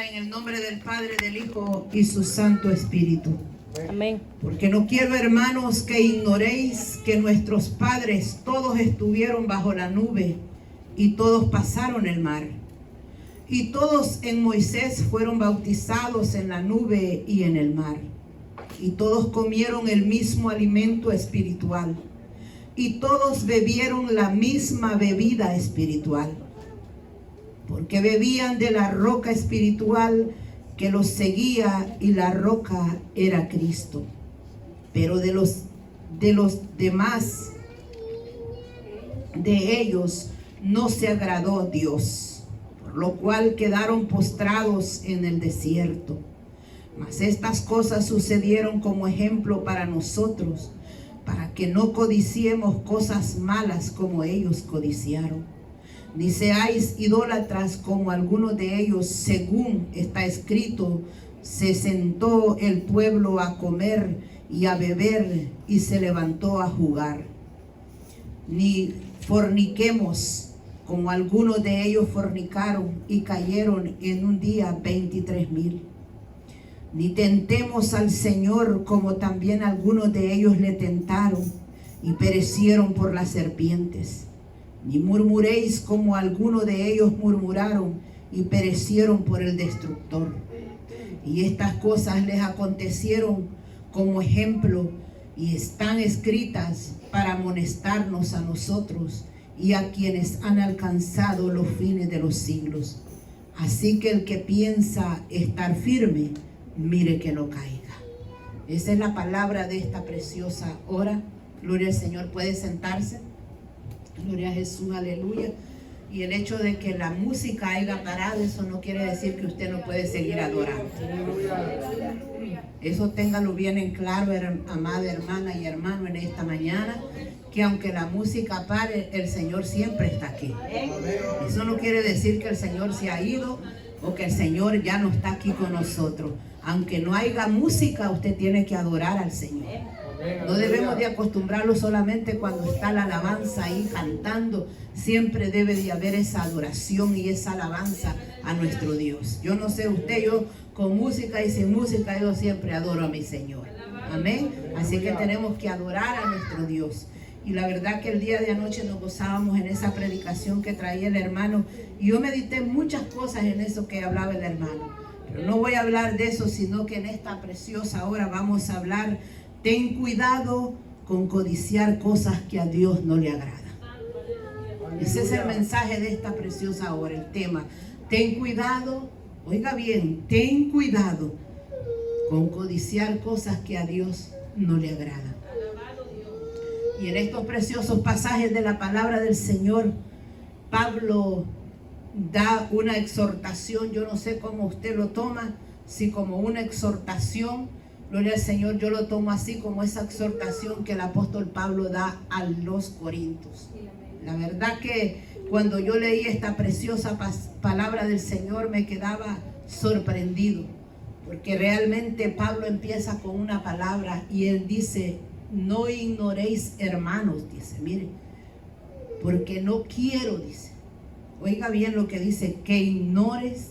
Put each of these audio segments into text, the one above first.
lectura en el nombre del Padre, del Hijo y su Santo Espíritu. Amén. Porque no quiero, hermanos, que ignoréis que nuestros padres todos estuvieron bajo la nube y todos pasaron el mar. Y todos en Moisés fueron bautizados en la nube y en el mar. Y todos comieron el mismo alimento espiritual. Y todos bebieron la misma bebida espiritual. Porque bebían de la roca espiritual que los seguía, y la roca era Cristo. Pero de los demás, de ellos, no se agradó Dios, por lo cual quedaron postrados en el desierto. Mas estas cosas sucedieron como ejemplo para nosotros, para que no codiciemos cosas malas como ellos codiciaron. Ni seáis idólatras como algunos de ellos, según está escrito: se sentó el pueblo a comer y a beber, y se levantó a jugar. Ni forniquemos como algunos de ellos fornicaron y cayeron en un día 23,000. Ni tentemos al Señor como también algunos de ellos le tentaron y perecieron por las serpientes. Ni murmuréis como algunos de ellos murmuraron y perecieron por el destructor. Y estas cosas les acontecieron como ejemplo y están escritas para amonestarnos a nosotros y a quienes han alcanzado los fines de los siglos. Así que el que piensa estar firme, mire que no caiga. Esa es la palabra de esta preciosa hora. Gloria al Señor. ¿Puede sentarse? Gloria a Jesús, aleluya. Y el hecho de que la música haya parado, eso no quiere decir que usted no puede seguir adorando. Eso téngalo bien en claro, amada hermana y hermano, en esta mañana, que aunque la música pare, el Señor siempre está aquí. Eso no quiere decir que el Señor se ha ido o que el Señor ya no está aquí con nosotros. Aunque no haya música, usted tiene que adorar al Señor. No debemos de acostumbrarlo solamente cuando está la alabanza ahí cantando. Siempre debe de haber esa adoración y esa alabanza a nuestro Dios. Yo no sé usted, yo con música y sin música, yo siempre adoro a mi Señor. Amén. Así que tenemos que adorar a nuestro Dios. Y la verdad que el día de anoche nos gozábamos en esa predicación que traía el hermano. Y yo medité muchas cosas en eso que hablaba el hermano. Pero no voy a hablar de eso, sino que en esta preciosa hora vamos a hablar: ten cuidado con codiciar cosas que a Dios no le agradan. Ese es el mensaje de esta preciosa hora, el tema. Ten cuidado, oiga bien, ten cuidado con codiciar cosas que a Dios no le agradan. Y en estos preciosos pasajes de la palabra del Señor, Pablo da una exhortación. Yo no sé cómo usted lo toma, si como una exhortación. Gloria al Señor, yo lo tomo así, como esa exhortación que el apóstol Pablo da a los Corintios. La verdad que cuando yo leí esta preciosa palabra del Señor me quedaba sorprendido, porque realmente Pablo empieza con una palabra y él dice: no ignoréis, hermanos, dice, mire, porque no quiero, dice, oiga bien lo que dice, que ignores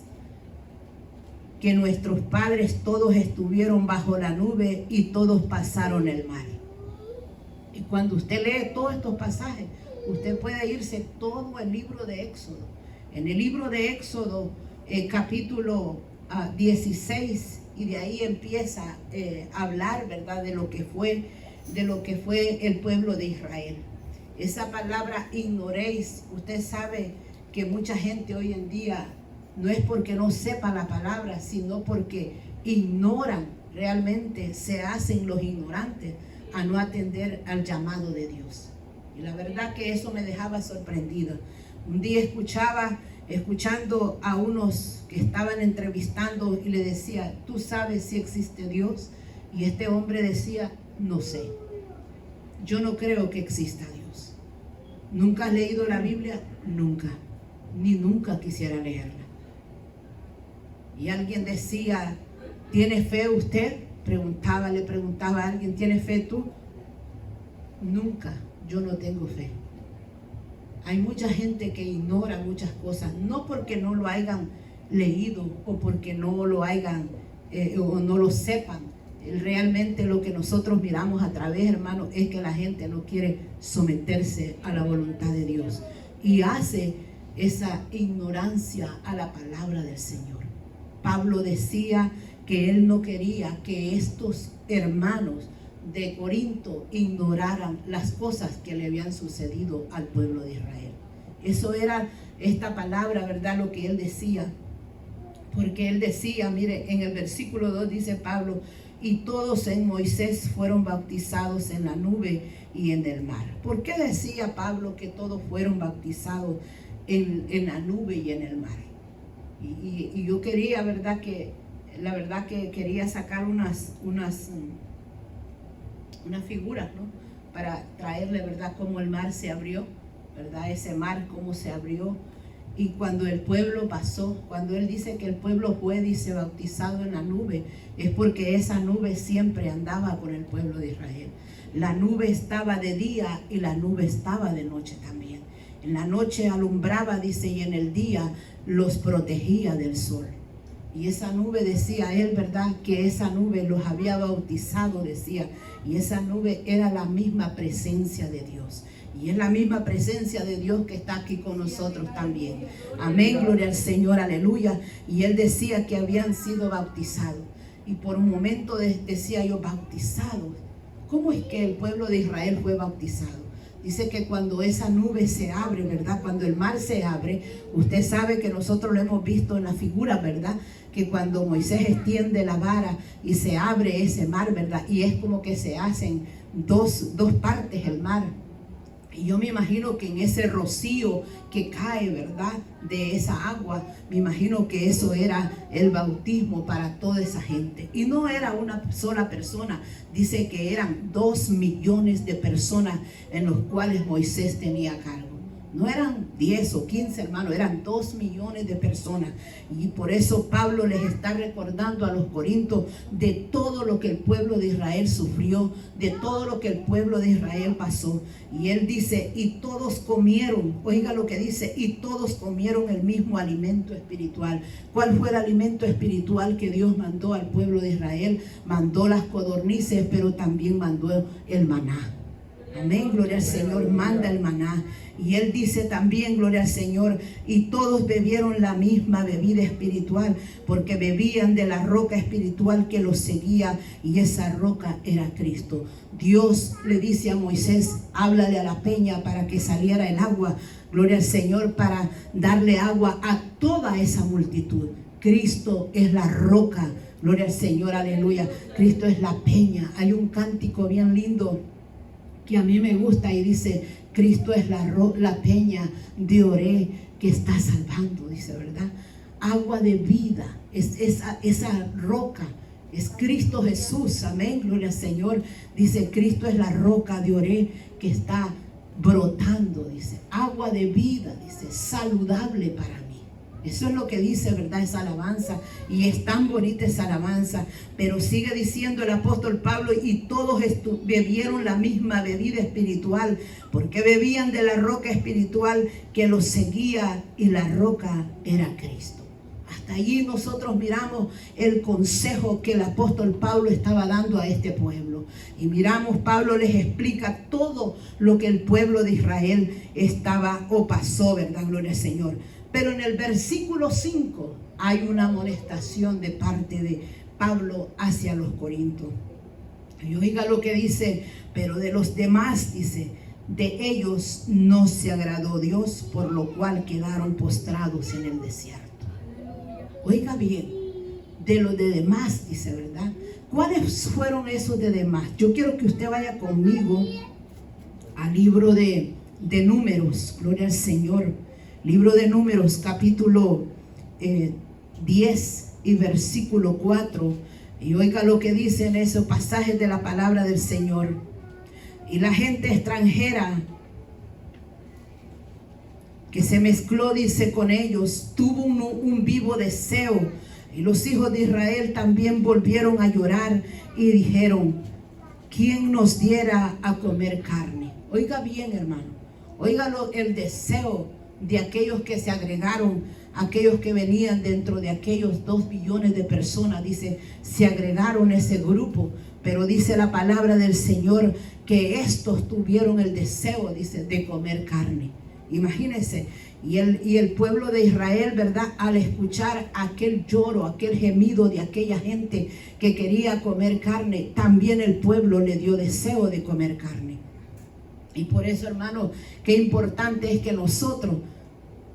que nuestros padres todos estuvieron bajo la nube y todos pasaron el mar. Y cuando usted lee todos estos pasajes, usted puede irse todo el libro de Éxodo. En el libro de Éxodo, capítulo 16, y de ahí empieza a hablar, ¿verdad?, de lo que fue el pueblo de Israel. Esa palabra ignoréis, usted sabe que mucha gente hoy en día no es porque no sepa la palabra, sino porque ignoran, realmente se hacen los ignorantes a no atender al llamado de Dios. Y la verdad que eso me dejaba sorprendida. Un día escuchando a unos que estaban entrevistando, y le decía: ¿tú sabes si existe Dios? Y este hombre decía: no sé, yo no creo que exista Dios. ¿Nunca has leído la Biblia? Nunca, ni nunca quisiera leerla. Y alguien decía: ¿tiene fe usted? Le preguntaba a alguien: ¿tiene fe tú? Nunca, yo no tengo fe. Hay mucha gente que ignora muchas cosas, no porque no lo hayan leído o porque no lo hayan o no lo sepan. Realmente lo que nosotros miramos a través, hermano, es que la gente no quiere someterse a la voluntad de Dios y hace esa ignorancia a la palabra del Señor. Pablo decía que él no quería que estos hermanos de Corinto ignoraran las cosas que le habían sucedido al pueblo de Israel. Eso era esta palabra, ¿verdad? Lo que él decía. Porque él decía, mire, en el versículo 2 dice Pablo: y todos en Moisés fueron bautizados en la nube y en el mar. ¿Por qué decía Pablo que todos fueron bautizados en la nube y en el mar? Y yo quería, la verdad que quería sacar unas figuras, ¿no? Para traerle, ¿verdad?, cómo el mar se abrió, ¿verdad? Ese mar, cómo se abrió. Y cuando el pueblo pasó, cuando él dice que el pueblo fue, dice, bautizado en la nube, es porque esa nube siempre andaba con el pueblo de Israel. La nube estaba de día y la nube estaba de noche también. En la noche alumbraba, dice, y en el día los protegía del sol. Y esa nube, decía él, ¿verdad?, que esa nube los había bautizado, decía. Y esa nube era la misma presencia de Dios. Y es la misma presencia de Dios que está aquí con nosotros también. Amén, gloria al Señor, aleluya. Y él decía que habían sido bautizados. Y por un momento decía yo, bautizados. ¿Cómo es que el pueblo de Israel fue bautizado? Dice que cuando esa nube se abre, ¿verdad? Cuando el mar se abre, usted sabe que nosotros lo hemos visto en la figura, ¿verdad? Que cuando Moisés extiende la vara y se abre ese mar, ¿verdad? Y es como que se hacen dos partes el mar. Y yo me imagino que en ese rocío que cae, ¿verdad?, de esa agua, me imagino que eso era el bautismo para toda esa gente. Y no era una sola persona, dice que eran 2 millones de personas en los cuales Moisés tenía cargo. No eran 10 o 15 hermanos, eran 2 millones de personas. Y por eso Pablo les está recordando a los corintios de todo lo que el pueblo de Israel sufrió, de todo lo que el pueblo de Israel pasó. Y él dice, y todos comieron, oiga lo que dice, y todos comieron el mismo alimento espiritual. ¿Cuál fue el alimento espiritual que Dios mandó al pueblo de Israel? Mandó las codornices, pero también mandó el maná. Amén, gloria al Señor, manda el maná. Y él dice también, gloria al Señor, y todos bebieron la misma bebida espiritual, porque bebían de la roca espiritual que los seguía, y esa roca era Cristo. Dios le dice a Moisés, háblale a la peña para que saliera el agua, gloria al Señor, para darle agua a toda esa multitud. Cristo es la roca, gloria al Señor, aleluya. Cristo es la peña. Hay un cántico bien lindo que a mí me gusta y dice, Cristo es la peña de Oré que está salvando, dice, ¿verdad? Agua de vida, es esa roca, es Cristo Jesús, amén, gloria al Señor. Dice, Cristo es la roca de Oré que está brotando, dice, agua de vida, dice, saludable para mí. Eso es lo que dice, ¿verdad?, esa alabanza. Y es tan bonita esa alabanza. Pero sigue diciendo el apóstol Pablo, y todos bebieron la misma bebida espiritual, porque bebían de la roca espiritual que los seguía, y la roca era Cristo. Hasta allí nosotros miramos el consejo que el apóstol Pablo estaba dando a este pueblo. Y miramos, Pablo les explica todo lo que el pueblo de Israel estaba o pasó, ¿verdad? Gloria al Señor. Pero en el versículo 5 hay una amonestación de parte de Pablo hacia los corintios. Y oiga lo que dice, pero de los demás, dice, de ellos no se agradó Dios, por lo cual quedaron postrados en el desierto. Oiga bien, de los de demás, dice, ¿verdad? ¿Cuáles fueron esos de demás? Yo quiero que usted vaya conmigo al libro de Números, gloria al Señor. Libro de Números, capítulo 10 y versículo 4. Y oiga lo que dice en esos pasajes de la palabra del Señor. Y la gente extranjera que se mezcló, dice, con ellos, tuvo un vivo deseo. Y los hijos de Israel también volvieron a llorar y dijeron, ¿quién nos diera a comer carne? Oiga bien, hermano. Óigalo, el deseo de aquellos que se agregaron aquellos que venían dentro de aquellos 2 billones de personas, dice, se agregaron a ese grupo. Pero dice la palabra del Señor que estos tuvieron el deseo, dice, de comer carne. Imagínense. Y el pueblo de Israel, ¿verdad? Al escuchar aquel lloro, aquel gemido de aquella gente que quería comer carne, también el pueblo le dio deseo de comer carne. Y por eso, hermano, qué importante es que nosotros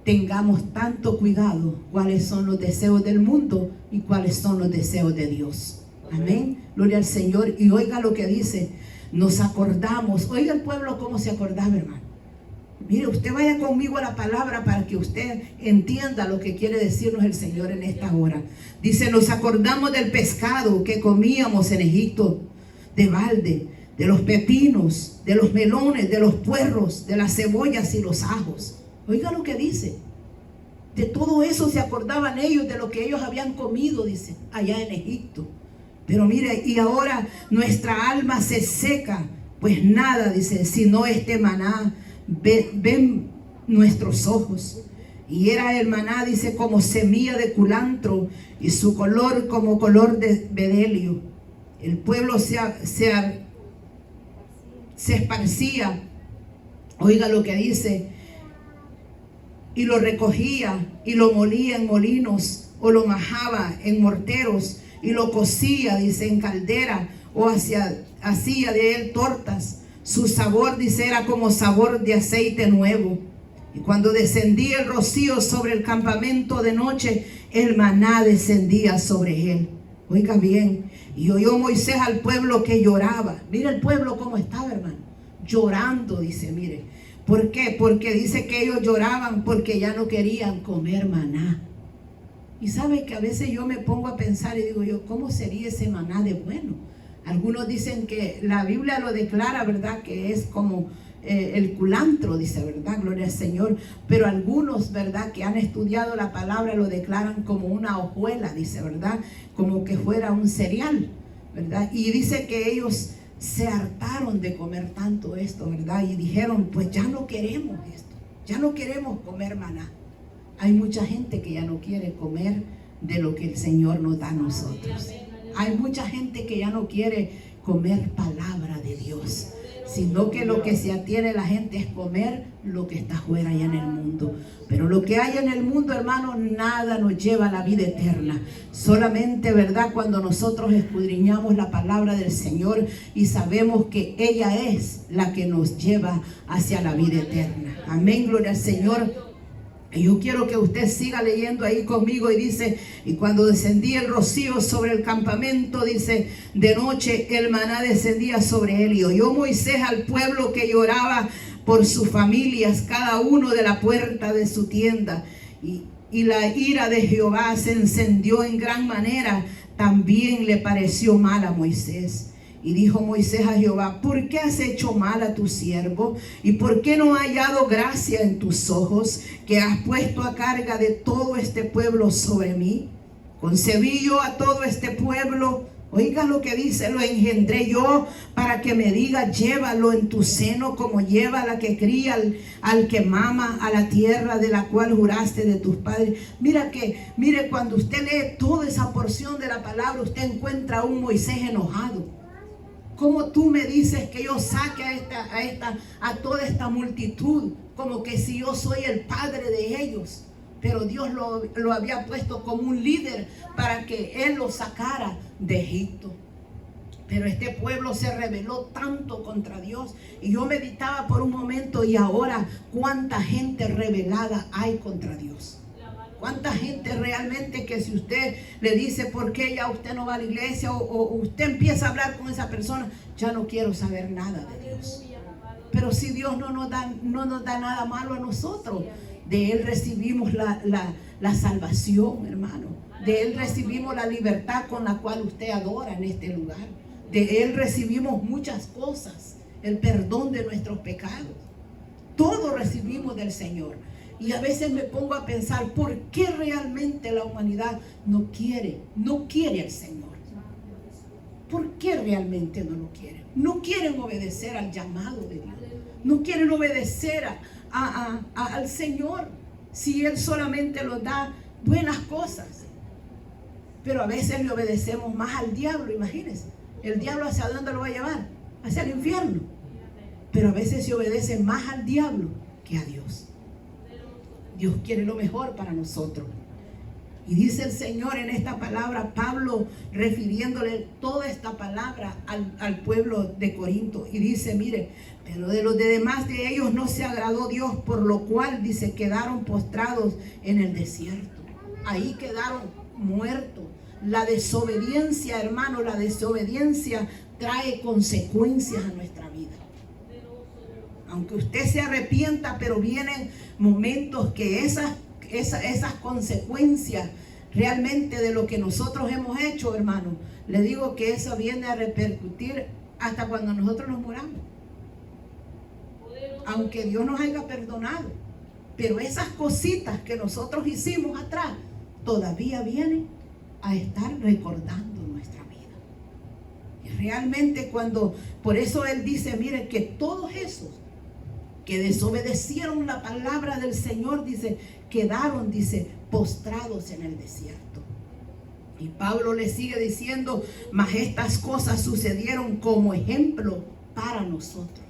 tengamos tanto cuidado cuáles son los deseos del mundo y cuáles son los deseos de Dios. Amén. Gloria al Señor. Y oiga lo que dice, nos acordamos. Oiga el pueblo cómo se acordaba, hermano. Mire, usted vaya conmigo a la palabra para que usted entienda lo que quiere decirnos el Señor en esta hora. Dice, nos acordamos del pescado que comíamos en Egipto, de balde, de los pepinos, de los melones, de los puerros, de las cebollas y los ajos. Oiga lo que dice. De todo eso se acordaban ellos, de lo que ellos habían comido, dice, allá en Egipto. Pero mire, y ahora nuestra alma se seca, pues nada, dice, sino este maná ven nuestros ojos. Y era el maná, dice, como semilla de culantro y su color como color de bedelio. El pueblo se esparcía, oiga lo que dice, y lo recogía y lo molía en molinos o lo majaba en morteros y lo cocía, dice, en caldera o hacía de él tortas. Su sabor, dice, era como sabor de aceite nuevo. Y cuando descendía el rocío sobre el campamento de noche, el maná descendía sobre él. Oiga bien, y oyó Moisés al pueblo que lloraba. Mira el pueblo cómo estaba, hermano, llorando, dice, mire. ¿Por qué? Porque dice que ellos lloraban porque ya no querían comer maná. Y sabe que a veces yo me pongo a pensar y digo yo, ¿cómo sería ese maná de bueno? Algunos dicen que la Biblia lo declara, ¿verdad? Que es como el culantro, dice, ¿verdad? Gloria al Señor. Pero algunos, ¿verdad? Que han estudiado la palabra lo declaran como una hojuela, dice, ¿verdad? Como que fuera un cereal, ¿verdad? Y dice que ellos se hartaron de comer tanto esto, ¿verdad? Y dijeron, pues ya no queremos esto, ya no queremos comer maná. Hay mucha gente que ya no quiere comer de lo que el Señor nos da a nosotros. Hay mucha gente que ya no quiere comer palabra de Dios, sino que lo que se atiene la gente es comer lo que está afuera allá en el mundo. Pero lo que hay en el mundo, hermano, nada nos lleva a la vida eterna. Solamente, ¿verdad? Cuando nosotros escudriñamos la palabra del Señor y sabemos que ella es la que nos lleva hacia la vida eterna. Amén, gloria al Señor. Y yo quiero que usted siga leyendo ahí conmigo y dice, y cuando descendía el rocío sobre el campamento, dice, de noche el maná descendía sobre él. Y oyó Moisés al pueblo que lloraba por sus familias, cada uno de la puerta de su tienda. Y la ira de Jehová se encendió en gran manera, también le pareció mal a Moisés. Y dijo Moisés a Jehová, ¿por qué has hecho mal a tu siervo? ¿Y por qué no ha hallado gracia en tus ojos, que has puesto a carga de todo este pueblo sobre mí? Concebí yo a todo este pueblo, oiga lo que dice, lo engendré yo para que me diga, llévalo en tu seno como lleva la que cría al que mama a la tierra de la cual juraste de tus padres. Mire, cuando usted lee toda esa porción de la palabra, usted encuentra a un Moisés enojado. ¿Cómo tú me dices que yo saque a toda esta multitud? Como que si yo soy el padre de ellos. Pero Dios lo había puesto como un líder para que él lo sacara de Egipto. Pero este pueblo se rebeló tanto contra Dios. Y yo meditaba por un momento, y ahora cuánta gente rebelada hay contra Dios. ¿Cuánta gente realmente que si usted le dice por qué ya usted no va a la iglesia o usted empieza a hablar con esa persona, ya no quiero saber nada de Dios? Pero si Dios no nos da nada malo a nosotros, de Él recibimos la salvación, hermano. De Él recibimos la libertad con la cual usted adora en este lugar. De Él recibimos muchas cosas, el perdón de nuestros pecados. Todo recibimos del Señor. Y a veces me pongo a pensar, ¿por qué realmente la humanidad no quiere al Señor? ¿Por qué realmente no lo quieren? No quieren obedecer al llamado de Dios. No quieren obedecer al Señor. si Él solamente nos da buenas cosas? Pero a veces le obedecemos más al diablo, imagínense. El diablo, ¿hacia dónde lo va a llevar? Hacia el infierno. Pero a veces se obedece más al diablo que a Dios. Dios quiere lo mejor para nosotros. Y dice el Señor en esta palabra, Pablo refiriéndole toda esta palabra al pueblo de Corinto. Y dice, mire, pero de los demás de ellos no se agradó Dios, por lo cual, dice, quedaron postrados en el desierto. Ahí quedaron muertos. La desobediencia, hermano, la desobediencia trae consecuencias a nuestra vida. Aunque usted se arrepienta, pero vienen momentos que esas consecuencias realmente de lo que nosotros hemos hecho, hermano, le digo que eso viene a repercutir hasta cuando nosotros nos muramos. Aunque Dios nos haya perdonado, pero esas cositas que nosotros hicimos atrás todavía vienen a estar recordando nuestra vida. Y realmente por eso Él dice, mire, que todos esos que desobedecieron la palabra del Señor, dice, quedaron, dice, postrados en el desierto. Y Pablo le sigue diciendo, mas estas cosas sucedieron como ejemplo para nosotros,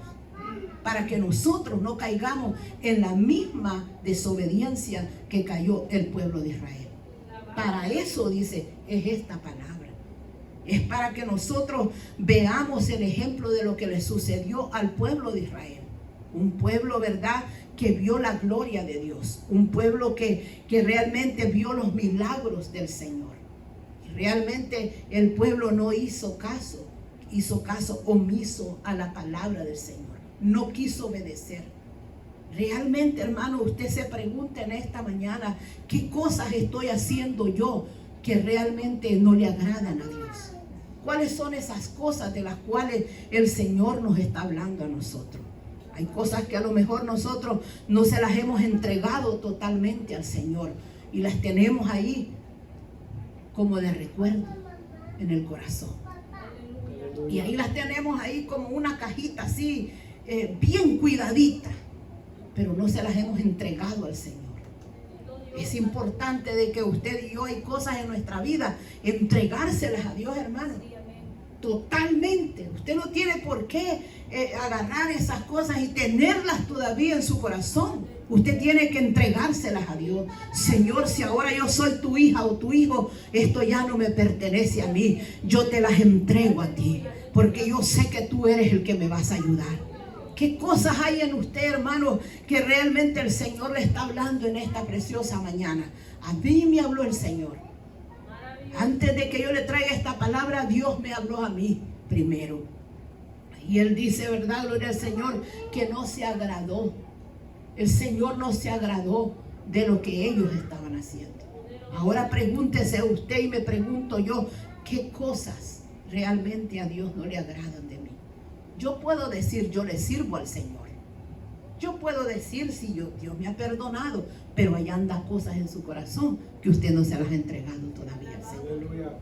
para que nosotros no caigamos en la misma desobediencia que cayó el pueblo de Israel. Para eso, dice, es esta palabra. Es para que nosotros veamos el ejemplo de lo que le sucedió al pueblo de Israel. Un pueblo, ¿verdad?, que vio la gloria de Dios. Un pueblo que realmente vio los milagros del Señor. Y realmente el pueblo no hizo caso omiso a la palabra del Señor. No quiso obedecer. Realmente, hermano, usted se pregunta en esta mañana, ¿qué cosas estoy haciendo yo que realmente no le agradan a Dios? ¿Cuáles son esas cosas de las cuales el Señor nos está hablando a nosotros? Hay cosas que a lo mejor nosotros no se las hemos entregado totalmente al Señor y las tenemos ahí como de recuerdo en el corazón. Y ahí las tenemos ahí como una cajita así, bien cuidadita, pero no se las hemos entregado al Señor. Es importante de que usted y yo, hay cosas en nuestra vida, entregárselas a Dios, hermano. Totalmente. Usted no tiene por qué agarrar esas cosas y tenerlas todavía en su corazón. Usted tiene que entregárselas a Dios. Señor, si ahora yo soy tu hija o tu hijo, esto ya no me pertenece a mí. Yo te las entrego a ti, porque yo sé que tú eres el que me vas a ayudar. ¿Qué cosas hay en usted, hermano, que realmente el Señor le está hablando en esta preciosa mañana? A mí me habló el Señor. Antes de que yo le traiga esta palabra, Dios me habló a mí primero. Y Él dice, ¿verdad? Gloria al Señor, que no se agradó. El Señor no se agradó de lo que ellos estaban haciendo. Ahora pregúntese usted y me pregunto yo, ¿qué cosas realmente a Dios no le agradan de mí? Yo puedo decir, yo le sirvo al Señor. Yo puedo decir, sí, Dios me ha perdonado, pero allá anda cosas en su corazón que usted no se las ha entregado todavía al Señor.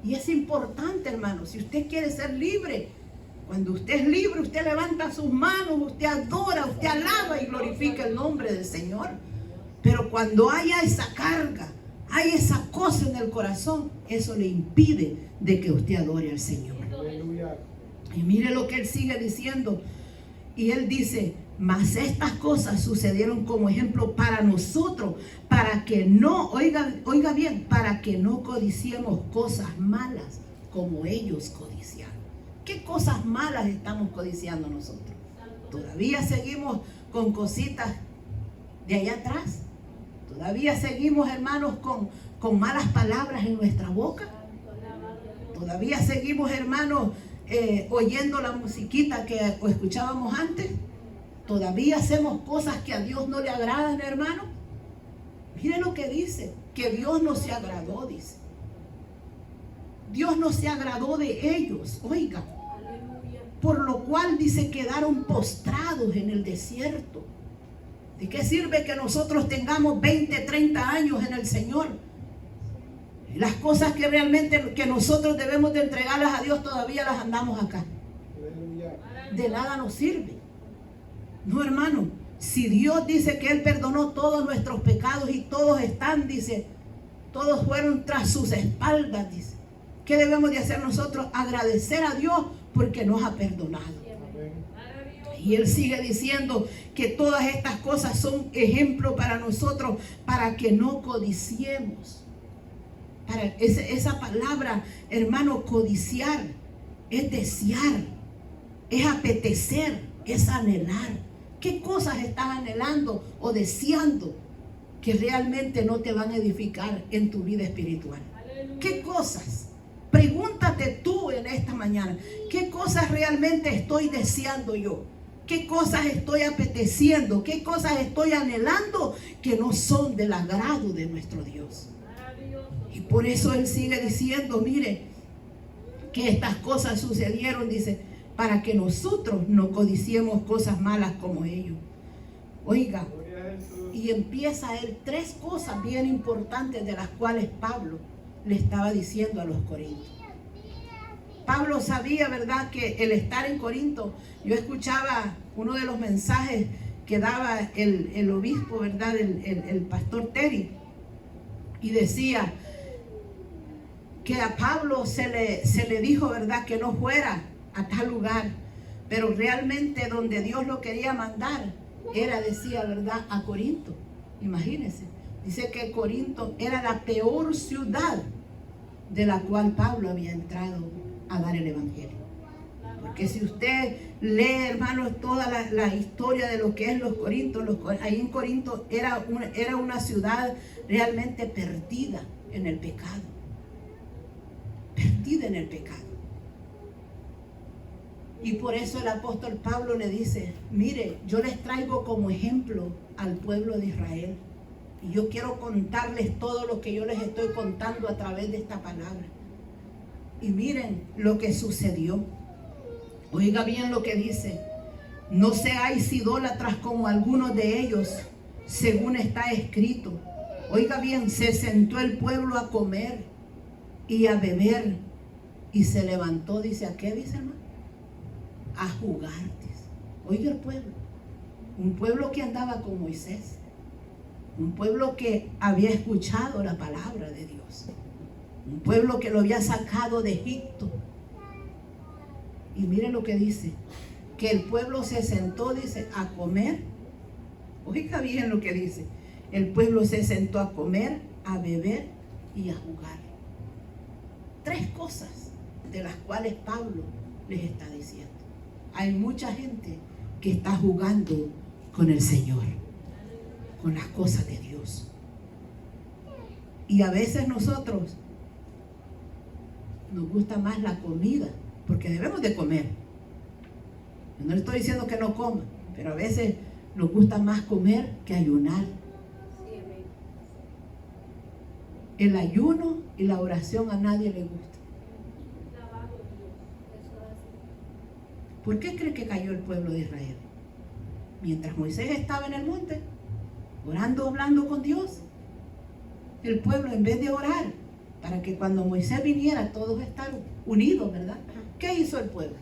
Y es importante, hermano, si usted quiere ser libre, cuando usted es libre, usted levanta sus manos, usted adora, usted alaba y glorifica el nombre del Señor. Pero cuando haya esa carga, hay esa cosa en el corazón, eso le impide de que usted adore al Señor. Y mire lo que Él sigue diciendo. Y Él dice, mas estas cosas sucedieron como ejemplo para nosotros, para que no, oiga bien, para que no codiciemos cosas malas como ellos codiciaron. ¿Qué cosas malas estamos codiciando nosotros? Todavía seguimos con cositas de allá atrás. Todavía seguimos, hermanos, con malas palabras en nuestra boca. Todavía seguimos, hermanos, oyendo la musiquita que escuchábamos antes. Todavía hacemos cosas que a Dios no le agradan, hermano. Mire lo que dice, que Dios no se agradó, dice. Dios no se agradó de ellos, oiga. Por lo cual, dice, quedaron postrados en el desierto. ¿De qué sirve que nosotros tengamos 20, 30 años en el Señor? Las cosas que realmente que nosotros debemos de entregarlas a Dios todavía las andamos acá. De nada nos sirve. No, hermano, Si Dios dice que Él perdonó todos nuestros pecados y todos están, dice, todos fueron tras sus espaldas, dice. ¿Qué debemos de hacer nosotros? Agradecer a Dios porque nos ha perdonado. Y Él sigue diciendo que todas estas cosas son ejemplo para nosotros, para que no codiciemos. Esa palabra, hermano, codiciar, es desear, es apetecer, es anhelar. ¿Qué cosas estás anhelando o deseando que realmente no te van a edificar en tu vida espiritual? ¿Qué cosas? Pregúntate tú en esta mañana, ¿qué cosas realmente estoy deseando yo? ¿Qué cosas estoy apeteciendo? ¿Qué cosas estoy anhelando que no son del agrado de nuestro Dios? Y por eso Él sigue diciendo, mire, que estas cosas sucedieron, dice, para que nosotros no codiciemos cosas malas como ellos. Oiga, y empieza Él 3 cosas bien importantes de las cuales Pablo le estaba diciendo a los corintios. Pablo sabía, ¿verdad?, que el estar en Corinto, yo escuchaba uno de los mensajes que daba el obispo, ¿verdad?, el pastor Terry, y decía que a Pablo se le dijo, ¿verdad?, que no fuera a tal lugar, pero realmente donde Dios lo quería mandar era, decía, ¿verdad?, a Corinto. Imagínense, dice que Corinto era la peor ciudad de la cual Pablo había entrado a dar el evangelio. Porque si usted lee, hermanos, toda la historia de lo que es los Corintos, ahí en Corinto era una ciudad realmente perdida en el pecado. Perdida en el pecado. Y por eso el apóstol Pablo le dice, mire, yo les traigo como ejemplo al pueblo de Israel. Y yo quiero contarles todo lo que yo les estoy contando a través de esta palabra. Y miren lo que sucedió. Oiga bien lo que dice. No seáis idólatras como algunos de ellos, según está escrito. Oiga bien, se sentó el pueblo a comer y a beber. Y se levantó, dice, ¿a qué dice, hermano? A jugar, dice. Oiga el pueblo. Un pueblo que andaba con Moisés. Un pueblo que había escuchado la palabra de Dios. Un pueblo que lo había sacado de Egipto. Y miren lo que dice. Que el pueblo se sentó, dice, a comer. Oiga bien lo que dice. El pueblo se sentó a comer, a beber y a jugar. 3 cosas de las cuales Pablo les está diciendo. Hay mucha gente que está jugando con el Señor, con las cosas de Dios. Y a veces nosotros nos gusta más la comida, porque debemos de comer. Yo no le estoy diciendo que no coma, pero a veces nos gusta más comer que ayunar. El ayuno y la oración a nadie le gusta. ¿Por qué cree que cayó el pueblo de Israel? Mientras Moisés estaba en el monte, orando, hablando con Dios, el pueblo, en vez de orar, para que cuando Moisés viniera todos estar unidos, ¿verdad? ¿Qué hizo el pueblo?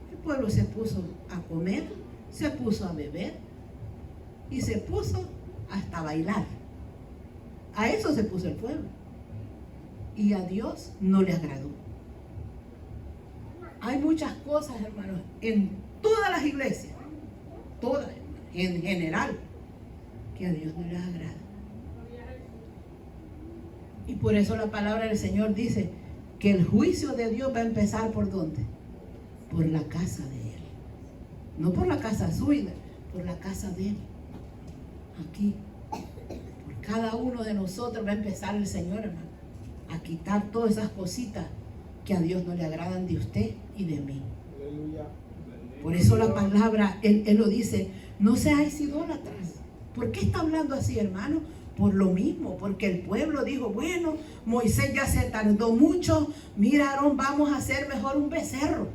El pueblo se puso a comer, se puso a beber y se puso hasta a bailar. A eso se puso el pueblo. Y a Dios no le agradó. Hay muchas cosas, hermanos, en todas las iglesias, todas, en general, que a Dios no les agrada. Y por eso la palabra del Señor dice que el juicio de Dios va a empezar ¿por dónde? Por la casa de Él. No por la casa suya, por la casa de Él. Aquí, por cada uno de nosotros va a empezar el Señor, hermano, a quitar todas esas cositas que a Dios no le agradan de usted y de mí. Por eso la palabra, Él lo dice, no seáis idólatras. ¿Por qué está hablando así, hermano? Por lo mismo, porque el pueblo dijo, bueno, Moisés ya se tardó mucho, mira, Aarón, vamos a hacer mejor un becerro.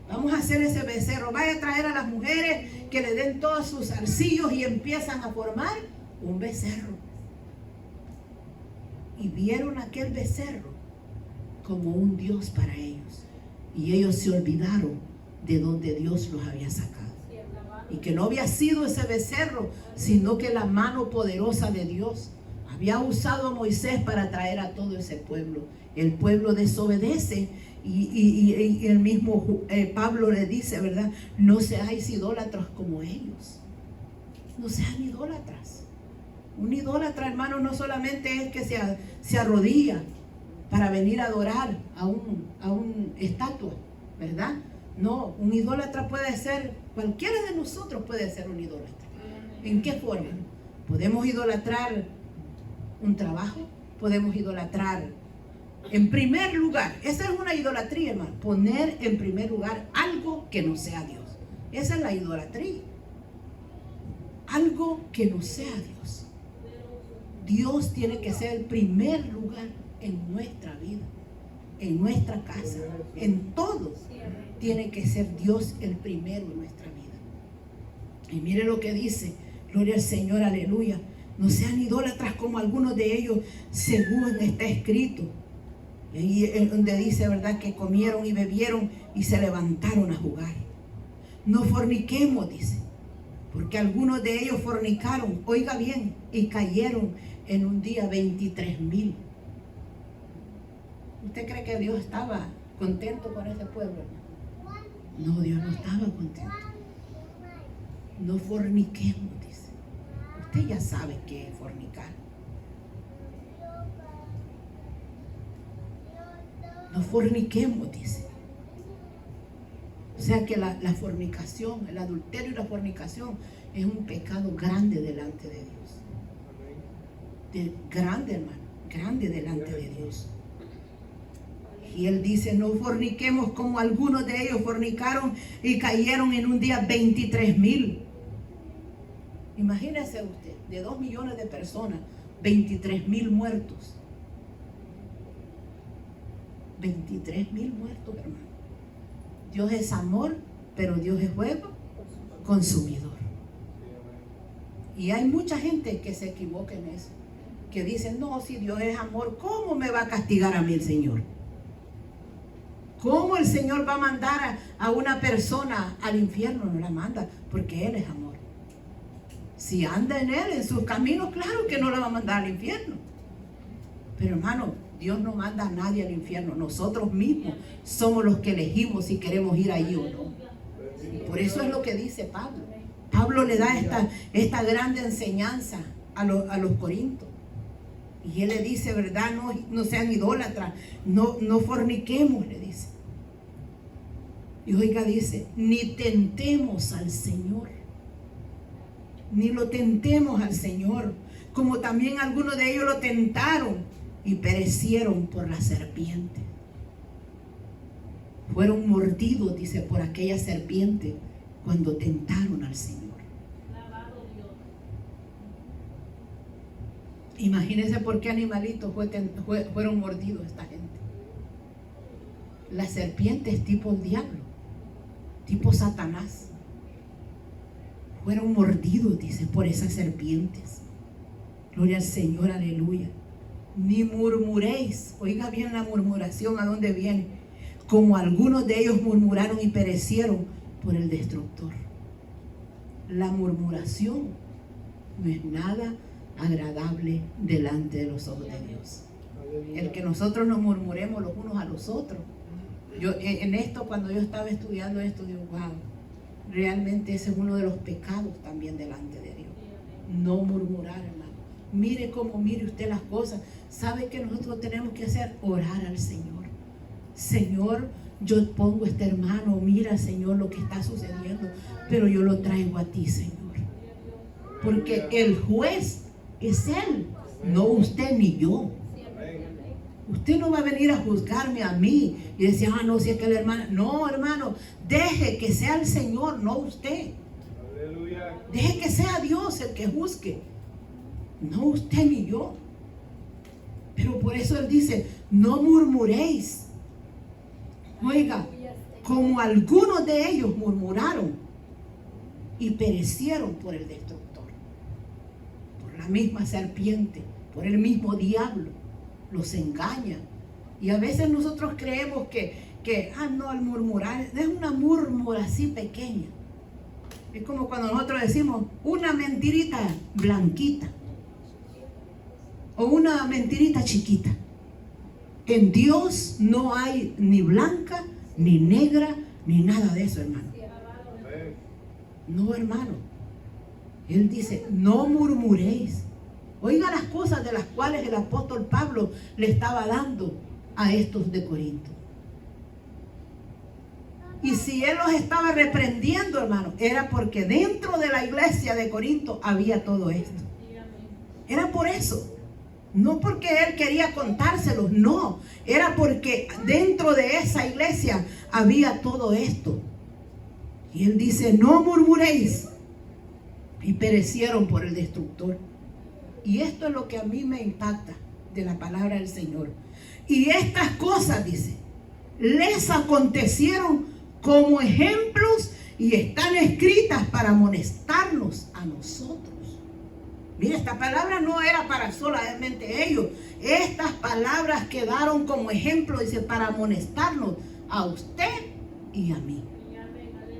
Vamos a hacer ese becerro. Vaya a traer a las mujeres que le den todos sus arcillos y empiezan a formar un becerro. Y vieron aquel becerro como un Dios para ellos. Y ellos se olvidaron de donde Dios los había sacado. y que no había sido ese becerro, sino que la mano poderosa de Dios había usado a Moisés para traer a todo ese pueblo. El pueblo desobedece y el mismo Pablo le dice, ¿verdad? No seáis idólatras como ellos. No sean idólatras. Un idólatra, hermano, no solamente es que se arrodilla para venir a adorar a un estatua, ¿verdad? No, un idólatra puede ser, cualquiera de nosotros puede ser un idólatra. ¿En qué forma? Podemos idolatrar un trabajo, podemos idolatrar en primer lugar. Esa es una idolatría, hermano. Poner en primer lugar algo que no sea Dios. Esa es la idolatría. Algo que no sea Dios. Dios tiene que ser el primer lugar en nuestra vida, en nuestra casa, en todo. Tiene que ser Dios el primero en nuestra vida. Y mire lo que dice, gloria al Señor, aleluya. No sean idólatras como algunos de ellos, según está escrito. Y ahí es donde dice, ¿verdad?, que comieron y bebieron y se levantaron a jugar. No forniquemos, dice, porque algunos de ellos fornicaron, oiga bien, y cayeron en un día 23,000. ¿Usted cree que Dios estaba contento con ese pueblo? No, Dios no estaba contento. No forniquemos, dice. Usted ya sabe qué es fornicar. No forniquemos, dice. O sea que la fornicación, el adulterio y la fornicación es un pecado grande delante de Dios. Grande, hermano, grande delante de Dios. Y él dice, no forniquemos como algunos de ellos fornicaron y cayeron en un día 23,000. Imagínese usted, de 2 millones de personas, 23,000 muertos. 23,000 muertos, hermano. Dios es amor, pero Dios es fuego consumidor. Y hay mucha gente que se equivoca en eso, que dicen, no, si Dios es amor, ¿cómo me va a castigar a mí el Señor? ¿Cómo el Señor va a mandar a una persona al infierno? No la manda, porque Él es amor. Si anda en Él, en sus caminos, claro que no la va a mandar al infierno. Pero hermano, Dios no manda a nadie al infierno. Nosotros mismos somos los que elegimos si queremos ir ahí o no. Y por eso es lo que dice Pablo. Pablo le da esta grande enseñanza a los corintios. Y él le dice, ¿verdad? No sean idólatras, no forniquemos, le dice. Y oiga, dice, ni tentemos al Señor. Ni lo tentemos al Señor. Como también algunos de ellos lo tentaron y perecieron por la serpiente. Fueron mordidos, dice, por aquella serpiente cuando tentaron al Señor. Imagínense por qué animalitos fueron mordidos esta gente. La serpiente es tipo el diablo, tipo Satanás. Fueron mordidos, dice, por esas serpientes. Gloria al Señor, aleluya. Ni murmuréis. Oiga bien la murmuración, ¿a dónde viene? Como algunos de ellos murmuraron y perecieron por el destructor. La murmuración no es nada agradable delante de los ojos de Dios. El que nosotros nos murmuremos los unos a los otros. Yo en esto, cuando yo estaba estudiando esto, digo, wow, realmente ese es uno de los pecados también delante de Dios. No murmurar, hermano. Mire cómo mire usted las cosas. ¿Sabe qué nosotros tenemos que hacer? Orar al Señor. Señor, yo pongo a este hermano, mira, Señor, lo que está sucediendo, pero yo lo traigo a ti, Señor. Porque el juez es Él, no usted ni yo. Usted no va a venir a juzgarme a mí y decir, no, si es que la hermana. No, hermano, deje que sea el Señor, no usted. Deje que sea Dios el que juzgue, no usted ni yo. Pero por eso Él dice, no murmuréis. Oiga, como algunos de ellos murmuraron y perecieron por el destructor, por la misma serpiente, por el mismo diablo, los engaña. Y a veces nosotros creemos que no, al murmurar es una murmura así pequeña. Es como cuando nosotros decimos una mentirita blanquita o una mentirita chiquita. En Dios no hay ni blanca, ni negra, ni nada de eso, hermano. No, hermano. Él dice, no murmuréis. Oiga las cosas de las cuales el apóstol Pablo le estaba dando a estos de Corinto. Y si él los estaba reprendiendo, hermano, era porque dentro de la iglesia de Corinto había todo esto. Era por eso. No porque él quería contárselos, no. Era porque dentro de esa iglesia había todo esto. Y él dice, no murmuréis. Y perecieron por el destructor. Y esto es lo que a mí me impacta de la palabra del Señor. Y estas cosas, dice, les acontecieron como ejemplos y están escritas para amonestarnos a nosotros. Mira, esta palabra no era para solamente ellos. Estas palabras quedaron como ejemplo, dice, para amonestarnos a usted y a mí.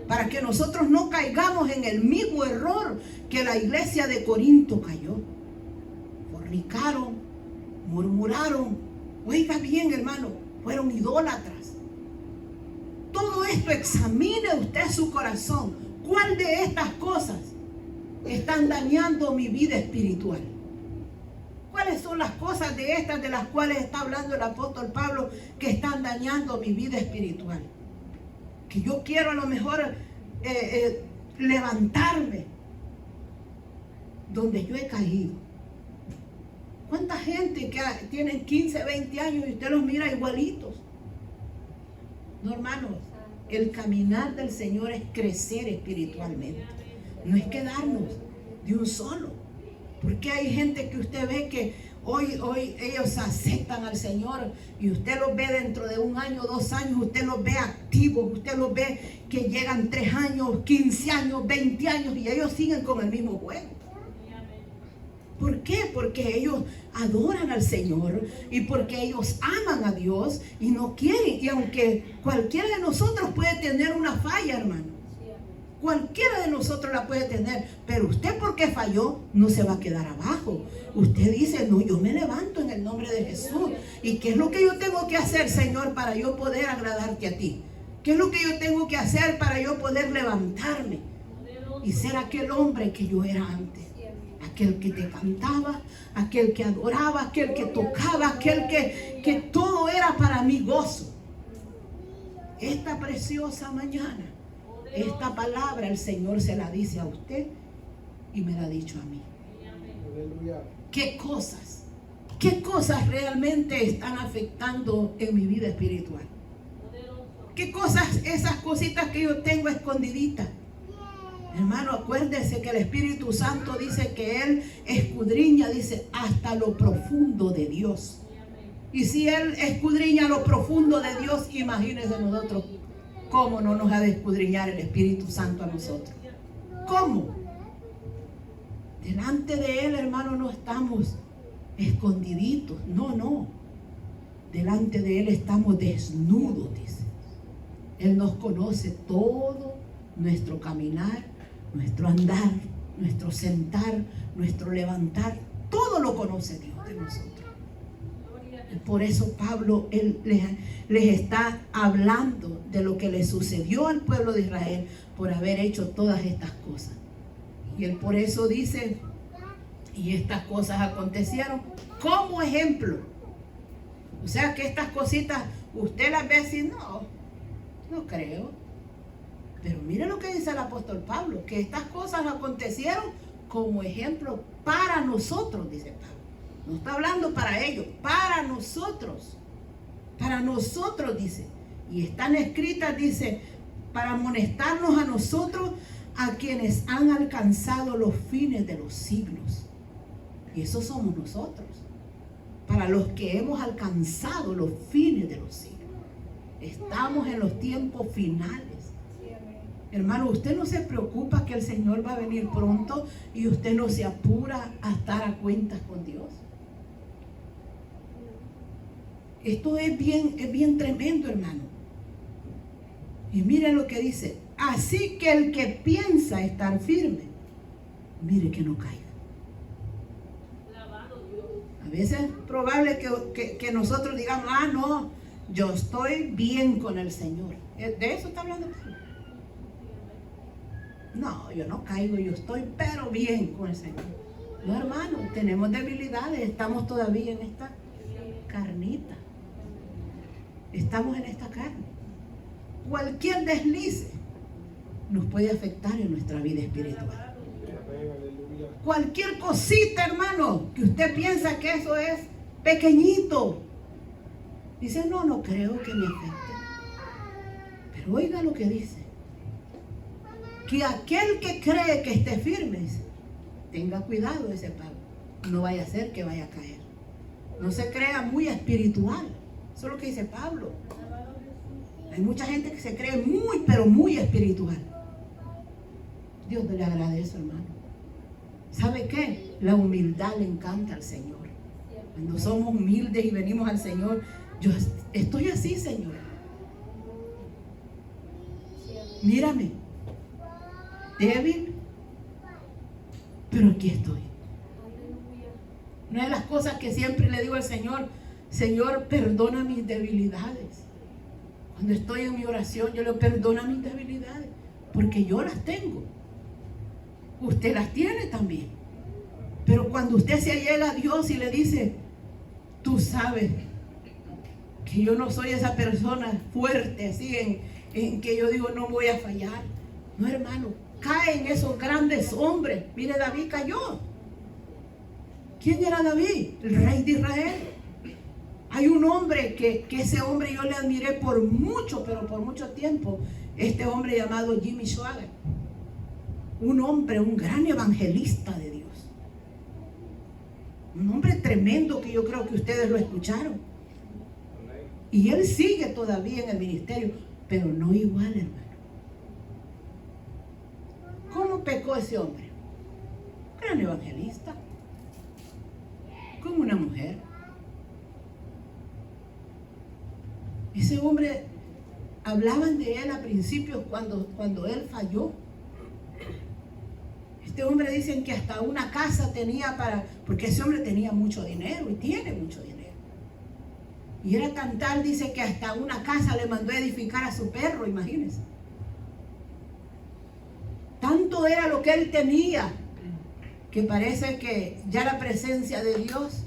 Para que nosotros no caigamos en el mismo error que la iglesia de Corinto cayó. Fornicaron, murmuraron. Oiga bien, hermano, fueron idólatras. Todo esto, examine usted su corazón. ¿Cuál de estas cosas están dañando mi vida espiritual? ¿Cuáles son las cosas de estas de las cuales está hablando el apóstol Pablo que están dañando mi vida espiritual? Que yo quiero a lo mejor levantarme donde yo he caído. ¿Cuánta gente que tienen 15, 20 años y usted los mira igualitos? No, hermanos, el caminar del Señor es crecer espiritualmente. No es quedarnos de un solo. Porque hay gente que usted ve que hoy ellos aceptan al Señor y usted los ve dentro de 1 año, 2 años, usted los ve activos, usted los ve que llegan 3 años, 15 años, 20 años y ellos siguen con el mismo juego. ¿Por qué? Porque ellos adoran al Señor y porque ellos aman a Dios y no quieren. Y aunque cualquiera de nosotros puede tener una falla, hermano, cualquiera de nosotros la puede tener, pero usted porque falló no se va a quedar abajo. Usted dice, no, yo me levanto en el nombre de Jesús. ¿Y qué es lo que yo tengo que hacer, Señor, para yo poder agradarte a ti? ¿Qué es lo que yo tengo que hacer para yo poder levantarme y ser aquel hombre que yo era antes? Aquel que te cantaba, aquel que adoraba, aquel que tocaba, aquel que todo era para mí gozo. Esta preciosa mañana, esta palabra el Señor se la dice a usted y me la ha dicho a mí. ¿Qué cosas realmente están afectando en mi vida espiritual? ¿Qué cosas, esas cositas que yo tengo escondiditas? Hermano, acuérdese que el Espíritu Santo dice que Él escudriña, dice, hasta lo profundo de Dios. Y si Él escudriña lo profundo de Dios, imagínense nosotros cómo no nos ha de escudriñar el Espíritu Santo a nosotros. ¿Cómo? Delante de Él, hermano, no estamos escondiditos. No. Delante de Él estamos desnudos, dice. Él nos conoce todo nuestro caminar, nuestro andar, nuestro sentar, nuestro levantar. Todo lo conoce Dios de nosotros. Y por eso Pablo les está hablando de lo que le sucedió al pueblo de Israel por haber hecho todas estas cosas. Y él por eso dice, y estas cosas acontecieron como ejemplo. O sea que estas cositas usted las ve así, no creo. Pero mire lo que dice el apóstol Pablo, que estas cosas acontecieron como ejemplo para nosotros, dice Pablo. No está hablando para ellos, para nosotros. Para nosotros, dice. Y están escritas, dice, para amonestarnos a nosotros, a quienes han alcanzado los fines de los siglos. Y eso somos nosotros. Para los que hemos alcanzado los fines de los siglos. Estamos en los tiempos finales. Hermano, usted no se preocupa que el Señor va a venir pronto y usted no se apura a estar a cuentas con Dios. Esto es bien tremendo, hermano. Y miren lo que dice, Así que el que piensa estar firme, mire que no caiga. A veces es probable que nosotros digamos, no, yo estoy bien con el Señor. ¿De eso está hablando Pablo? No, yo no caigo, yo estoy pero bien con el Señor. No, hermano, tenemos debilidades, estamos todavía en esta carnita. Estamos en esta carne. Cualquier deslice nos puede afectar en nuestra vida espiritual. Cualquier cosita, hermano, que usted piensa que eso es pequeñito, dice, no creo que me afecte. Pero oiga lo que dice, que aquel que cree que esté firme, tenga cuidado, ese Pablo, no vaya a ser que vaya a caer. No se crea muy espiritual. Eso es lo que dice Pablo. Hay mucha gente que se cree muy, pero muy espiritual. Dios no le agrade eso, hermano. ¿Sabe qué? La humildad le encanta al Señor. Cuando somos humildes y venimos al Señor, yo estoy así, Señor. Mírame, débil, pero aquí estoy. Una de las cosas que siempre le digo al Señor, Señor, perdona mis debilidades. Cuando estoy en mi oración, yo le perdono mis debilidades, porque yo las tengo. Usted las tiene también. Pero cuando usted se allega a Dios y le dice, tú sabes que yo no soy esa persona fuerte, así en que yo digo no voy a fallar. No, hermano, caen esos grandes hombres. Mire, David cayó. ¿Quién era David? El rey de Israel. Hay un hombre que ese hombre yo le admiré por mucho, pero por mucho tiempo. Este hombre llamado Jimmy Swaggart. Un hombre, un gran evangelista de Dios. Un hombre tremendo que yo creo que ustedes lo escucharon. Y él sigue todavía en el ministerio, pero no igual, hermano. ¿Cómo pecó ese hombre? Gran evangelista. Como una mujer. Ese hombre, hablaban de él a principios cuando él falló. Este hombre dicen que hasta una casa tenía porque ese hombre tenía mucho dinero y tiene mucho dinero. Y era tan tal, dice que hasta una casa le mandó a edificar a su perro, imagínense. Tanto era lo que él tenía, que parece que ya la presencia de Dios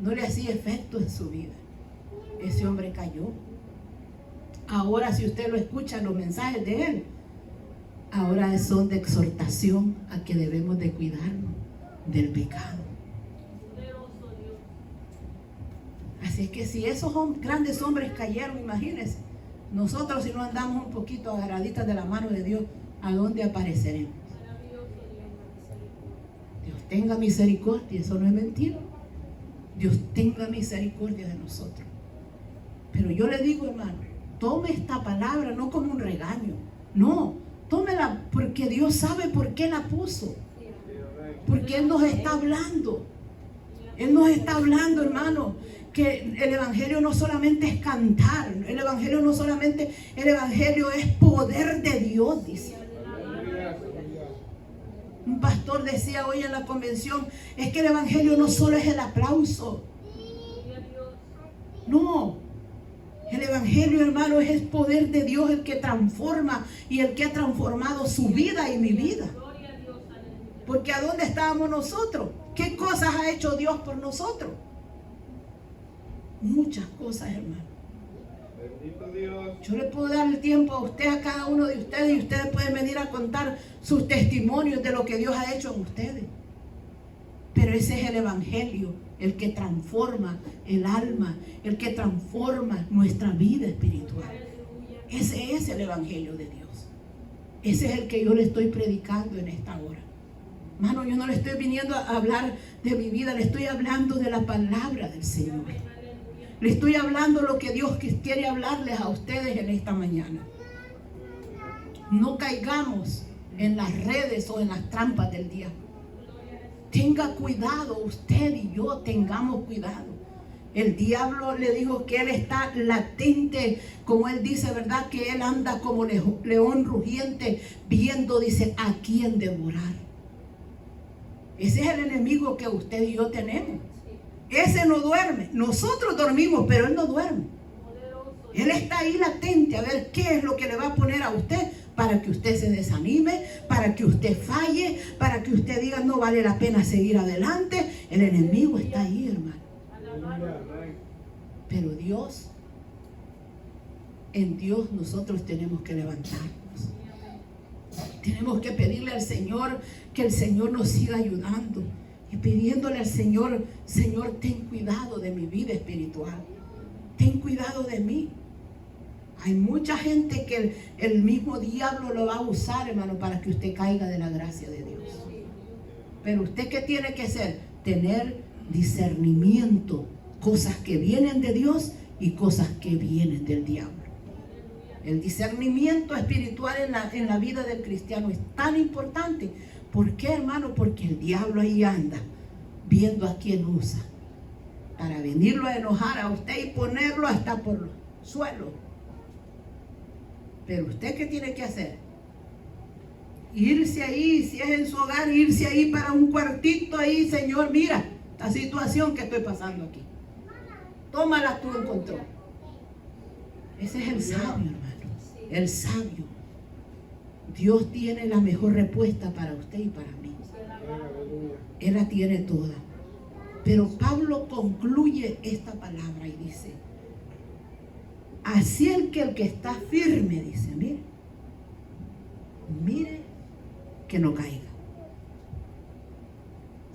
no le hacía efecto en su vida. Ese hombre cayó. Ahora, si usted lo escucha, los mensajes de él, ahora son de exhortación a que debemos de cuidarnos del pecado. Así que si esos grandes hombres cayeron, imagínense, nosotros si no andamos un poquito agarraditas de la mano de Dios, ¿a dónde apareceremos? Dios tenga misericordia, eso no es mentira. Dios tenga misericordia de nosotros. Pero yo le digo, hermano, tome esta palabra no como un regaño, no, tómela porque Dios sabe por qué la puso. Porque Él nos está hablando. Él nos está hablando, hermano, que el evangelio no solamente es cantar. El evangelio es poder de Dios, dice. Un pastor decía hoy en la convención, es que el evangelio no solo es el aplauso. No. El evangelio, hermano, es el poder de Dios, el que transforma y el que ha transformado su vida y mi vida. Porque ¿a dónde estábamos nosotros? ¿Qué cosas ha hecho Dios por nosotros? Muchas cosas, hermano. Bendito Dios. Yo le puedo dar el tiempo a usted, a cada uno de ustedes, y ustedes pueden venir a contar sus testimonios de lo que Dios ha hecho en ustedes. Pero ese es el evangelio, el que transforma el alma, el que transforma nuestra vida espiritual. Ese es el evangelio de Dios. Ese es el que yo le estoy predicando en esta hora. Hermano, yo no le estoy viniendo a hablar de mi vida, le estoy hablando de la palabra del Señor. Le estoy hablando lo que Dios quiere hablarles a ustedes en esta mañana. No caigamos en las redes o en las trampas del diablo. Tenga cuidado, usted y yo tengamos cuidado. El diablo le dijo que él está latente, como él dice, ¿verdad? Que él anda como león rugiente, viendo, dice, a quién devorar. Ese es el enemigo que usted y yo tenemos. Ese no duerme. Nosotros dormimos, pero él no duerme. Él está ahí latente a ver qué es lo que le va a poner a usted para que usted se desanime, para que usted falle, para que usted diga no vale la pena seguir adelante. El enemigo está ahí, hermano. Pero Dios, en Dios nosotros tenemos que levantarnos. Tenemos que pedirle al Señor que el Señor nos siga ayudando. Y pidiéndole al Señor, Señor, ten cuidado de mi vida espiritual. Ten cuidado de mí. Hay mucha gente que el mismo diablo lo va a usar, hermano, para que usted caiga de la gracia de Dios. Pero usted, ¿qué tiene que hacer? Tener discernimiento. Cosas que vienen de Dios y cosas que vienen del diablo. El discernimiento espiritual en la vida del cristiano es tan importante. ¿Por qué, hermano? Porque el diablo ahí anda viendo a quién usa para venirlo a enojar a usted y ponerlo hasta por el suelo. Pero usted, ¿qué tiene que hacer? Irse ahí, si es en su hogar, irse ahí para un cuartito ahí. Señor, mira la situación que estoy pasando aquí. Tómala tú en control. Ese es el sabio, hermano. El sabio. Dios tiene la mejor respuesta para usted y para mí. Él la tiene toda. Pero Pablo concluye esta palabra y dice: así el que está firme, dice, mire que no caiga.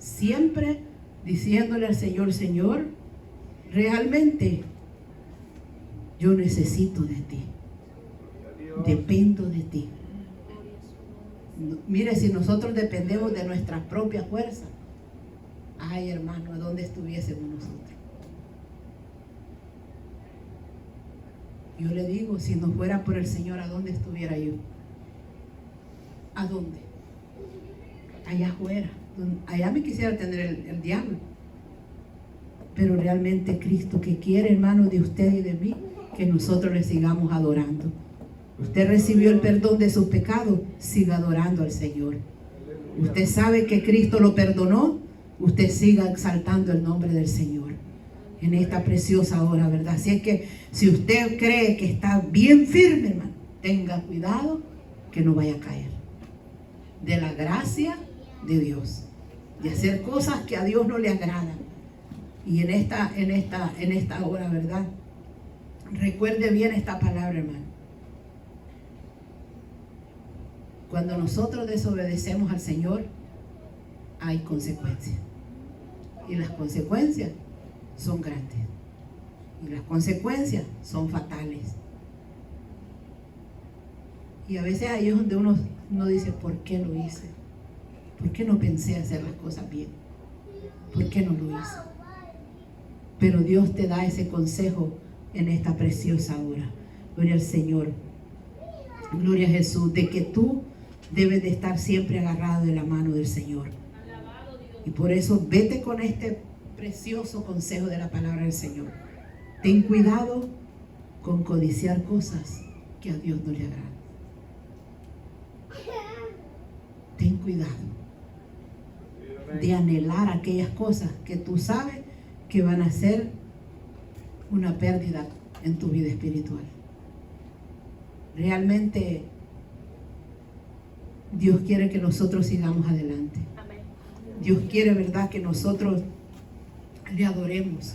Siempre diciéndole al Señor: Señor, realmente yo necesito de ti. Dependo de ti. Mire, si nosotros dependemos de nuestras propias fuerzas, ay, hermano, ¿a dónde estuviésemos nosotros? Yo le digo, si no fuera por el Señor, ¿a dónde estuviera yo? ¿A dónde? Allá afuera. Allá me quisiera tener el diablo. Pero realmente Cristo, que quiere, hermano, de usted y de mí, que nosotros le sigamos adorando. Usted recibió el perdón de sus pecados, siga adorando al Señor. Usted sabe que Cristo lo perdonó, usted siga exaltando el nombre del Señor en esta preciosa hora, ¿verdad? Así es que si usted cree que está bien firme, hermano, tenga cuidado que no vaya a caer de la gracia de Dios, de hacer cosas que a Dios no le agradan. Y en esta hora, ¿verdad? Recuerde bien esta palabra, hermano. Cuando nosotros desobedecemos al Señor, hay consecuencias. Y las consecuencias son grandes. Y las consecuencias son fatales. Y a veces ahí es donde uno dice: ¿por qué lo hice? ¿Por qué no pensé hacer las cosas bien? ¿Por qué no lo hice? Pero Dios te da ese consejo en esta preciosa hora. Gloria al Señor. Gloria a Jesús. De que tú debes de estar siempre agarrado de la mano del Señor. Y por eso vete con este precioso consejo de la palabra del Señor. Ten cuidado con codiciar cosas que a Dios no le agradan. Ten cuidado de anhelar aquellas cosas que tú sabes que van a ser una pérdida en tu vida espiritual. Realmente Dios quiere que nosotros sigamos adelante. Dios quiere, ¿verdad?, que nosotros le adoremos,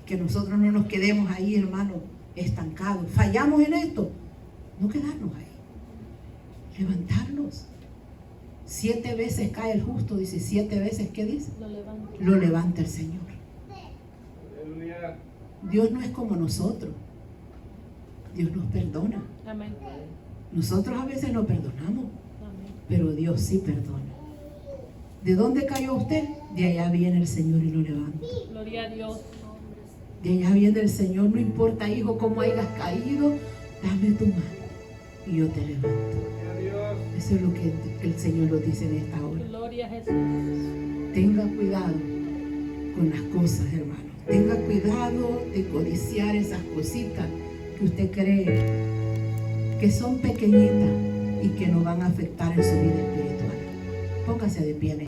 que nosotros no nos quedemos ahí, hermano, estancados. Fallamos en esto, no quedarnos ahí, levantarnos. 7 veces cae el justo, dice. 7 veces, ¿qué dice? Lo levanta el Señor. Dios no es como nosotros. Dios nos perdona. Amén. Nosotros a veces no perdonamos, pero Dios sí perdona. ¿De dónde cayó usted? De allá viene el Señor y lo levanta. Gloria a Dios. De allá viene el Señor. No importa, hijo, cómo hayas caído, dame tu mano y yo te levanto. Eso es lo que el Señor nos dice en esta hora. Gloria a Jesús. Tenga cuidado con las cosas, hermano. Tenga cuidado de codiciar esas cositas que usted cree que son pequeñitas y que no van a afectar en su vida espiritual. Póngase de pie.